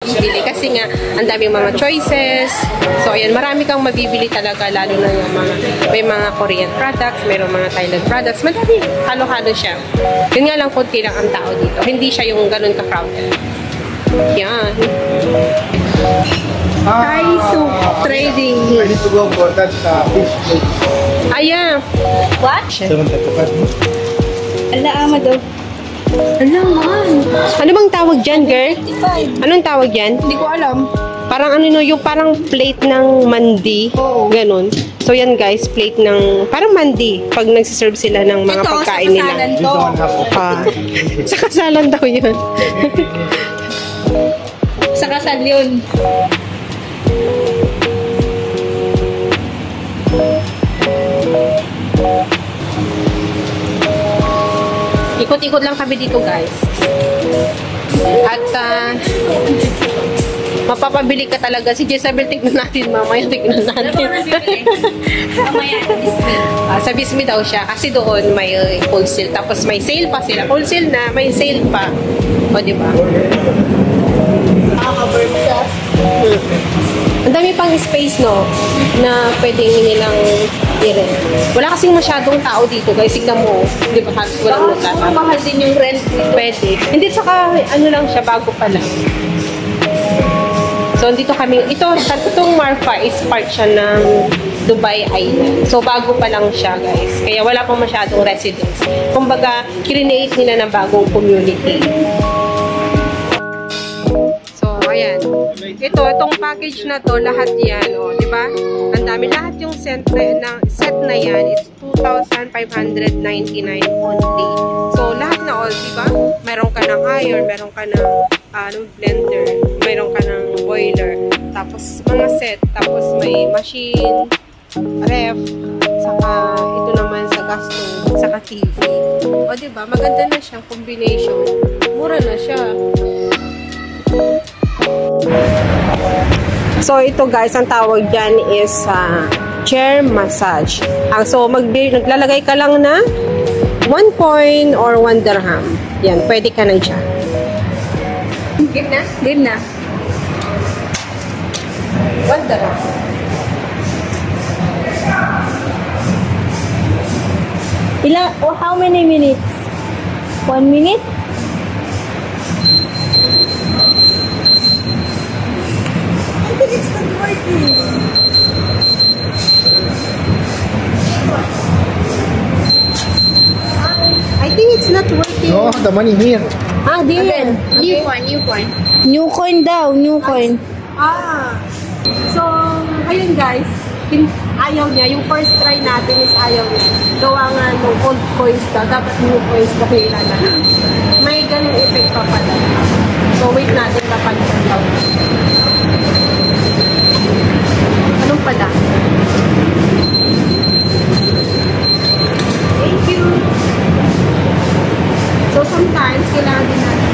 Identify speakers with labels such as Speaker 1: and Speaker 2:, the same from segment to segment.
Speaker 1: bibili kasi nga ang daming mga choices. So ayan, marami kang mabibili talaga, lalo na yung may mga Korean products, mayroong mga Thailand products. Madami, halo-halo siya. Yun nga lang, konti lang ang tao dito. Hindi siya yung ganun ka-crowded. Yan. Thai soup trading.
Speaker 2: I need to go for that fish plate.
Speaker 1: Ayan. What?
Speaker 2: 735.
Speaker 3: Ala, ama daw.
Speaker 1: Ano man? Ano bang tawag dyan, girl? Anong tawag dyan?
Speaker 3: Hindi ko alam.
Speaker 1: Parang ano no, yung parang plate ng mandi. Ganon. So yan guys, plate ng parang mandi. Pag nagsiserve sila ng mga pagkain nila. Sa kasalan daw yun.
Speaker 3: Sa kasal yun.
Speaker 1: Ikot-ikot lang kami dito guys. At mapapabili ka talaga. Si Jezabel, tignan natin mamaya. Tignan natin.
Speaker 3: Mamaya, Bismi.
Speaker 1: Sa Bismi daw siya. Kasi doon may wholesale. Tapos may sale pa sila. Wholesale na, may sale pa. O, diba?
Speaker 3: Nakaka-burp siya.
Speaker 1: Ang dami pang space, no? Na pwedeng nilang i-rent. Wala kasing masyadong tao dito. Guys, tignan mo. Di ba? Halos walang nagtatapos.
Speaker 3: Mahal din yung rent dito.
Speaker 1: Pwede. Hindi, saka ano lang siya, bago pa lang. So, dito kami, itong Marfa is part siya ng Dubai Island. So, bago pa lang siya, guys. Kaya wala pang masyadong residents. Kumbaga, create nila ng bagong community. So, ayan. Itong package na to, lahat yan, o, di ba? Ang dami, lahat yung set na yan, it's 2,599 only. So, lahat na all, di ba? Meron ka ng iron, meron ka ng blender, meron ka ng boiler, tapos mga set, tapos may machine, ref, saka ito naman sa gas stove, saka TV. O, di ba? Maganda na siyang combination. Mura na siya. So, ito guys, ang tawag dyan is chair massage. So, naglalagay ka lang na 1 coin or 1 dirham. Yan, pwede ka na dyan.
Speaker 3: Game na? Game na.
Speaker 1: 1 dirham.
Speaker 3: How many minutes? 1 minute?
Speaker 1: It's not working. I think it's not working.
Speaker 2: No, the money here.
Speaker 1: There.
Speaker 3: New coin, new coin. New coin daw, new coin.
Speaker 1: So, ayun guys. Ayaw niya. Yung first try natin is ayaw niya. Gawa nga ng old coins daw. Dapat new coins na kailangan. May ganung effect pa pala. So, wait natin kapag daw. Anong pala? Thank you. So, sometimes, kailangan din natin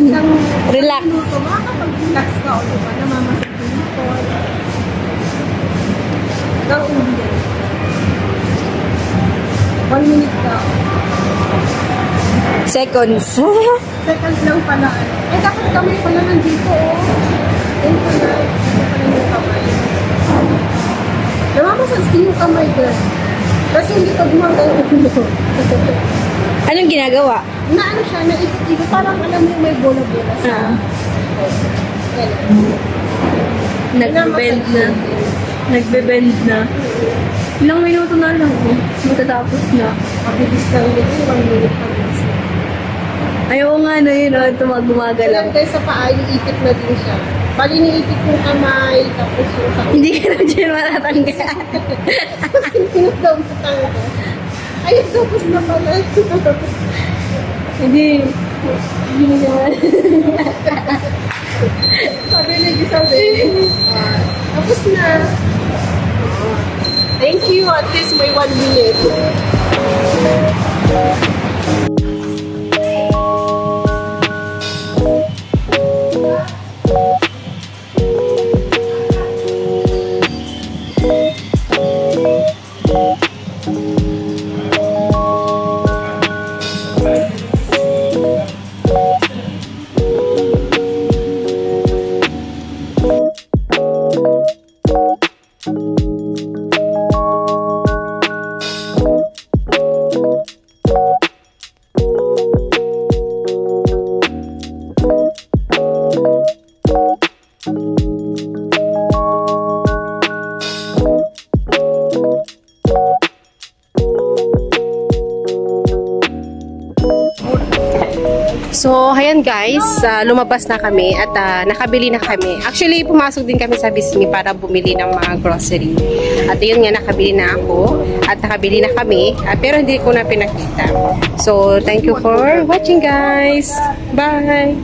Speaker 1: isang
Speaker 3: Relax.
Speaker 1: minuto, makakapag-relax ka o diba? Namamasag yung motor. Hanggang uwi yan. 1 minute ka.
Speaker 3: Seconds.
Speaker 1: Seconds lang pala. Dapat kamay pala nandito, oh. Ayun pala. Ayun pala yung kamay. Namamasag yung kamay, girl. Kasi hindi ka gumagay ulo.
Speaker 3: Anong ginagawa?
Speaker 1: Na ano siya, naikot-ikot. Parang alam mo may bola-bola sa...
Speaker 3: Nagbe-bend na. Nagbe-bend na. Ilang minuto na lang, oh. Matatapos na.
Speaker 1: Mabilis lang dito, 1 minute pa minutes.
Speaker 3: Ayaw nga na yun, oh. Gumagalaw.
Speaker 1: Alam guys, sa paa, iniipit na din siya. Bali, iniipit yung kamay, tapos yung sakit.
Speaker 3: Hindi ka na dyan matatanggal.
Speaker 1: Kasi pinag daw matanggal. Ayun, tapos na pala.
Speaker 3: Hindi. Hindi naman.
Speaker 1: Sabi na Isabel. Tapos na. Thank you. At least may 1 minute. So, ayan guys, lumabas na kami at nakabili na kami. Actually, pumasok din kami sa Bismi para bumili ng mga grocery. At yun nga, nakabili na ako at nakabili na kami, pero hindi ko na pinakita. So, thank you for watching guys. Bye!